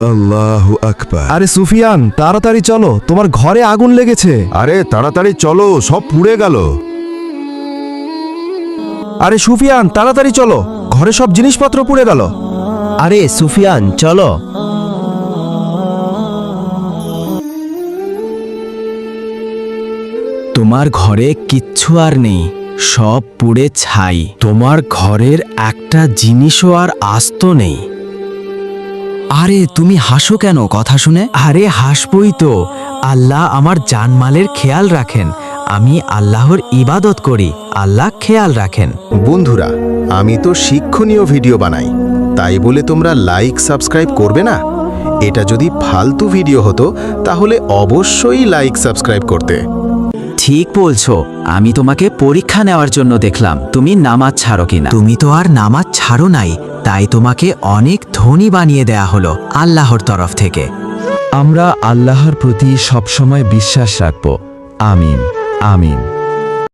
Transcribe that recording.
আল্লাহু আকবার। আরে সুফিয়ান, তাড়াতাড়ি চলো, তোমার ঘরে আগুন লেগেছে। আরে তাড়াতাড়ি চলো, সব পুড়ে গেল। আরে সুফিয়ান, তাড়াতাড়ি চলো, ঘরে সব জিনিসপত্র পুড়ে গেল। আরে সুফিয়ান, চলো। তোমার ঘরে কিচ্ছু আর নেই, সব পুড়ে ছাই। তোমার ঘরের একটা জিনিসও আর আস্ত নেই। আরে তুমি হাসো কেন কথা শুনে? আরে হাসবই তো, আল্লাহ আমার জানমালের খেয়াল রাখেন। আমি আল্লাহর ইবাদত করি, আল্লাহ খেয়াল রাখেন। বন্ধুরা, আমি তো শিক্ষণীয় ভিডিও বানাই, তাই বলে তোমরা লাইক সাবস্ক্রাইব করবে না? এটা যদি ফালতু ভিডিও হতো তাহলে অবশ্যই লাইক সাবস্ক্রাইব করতে। ঠিক বলছো, আমি তোমাকে পরীক্ষা নেওয়ার জন্য দেখলাম তুমি নামাজ ছাড়ো কিনা। তুমি তো আর নামাজ ছাড়ো নাই, তাই তোমাকে অনেক ধনী বানিয়ে দেয়া হলো আল্লাহর তরফ থেকে। আমরা আল্লাহর প্রতি সবসময় বিশ্বাস রাখব। আমিন আমিন।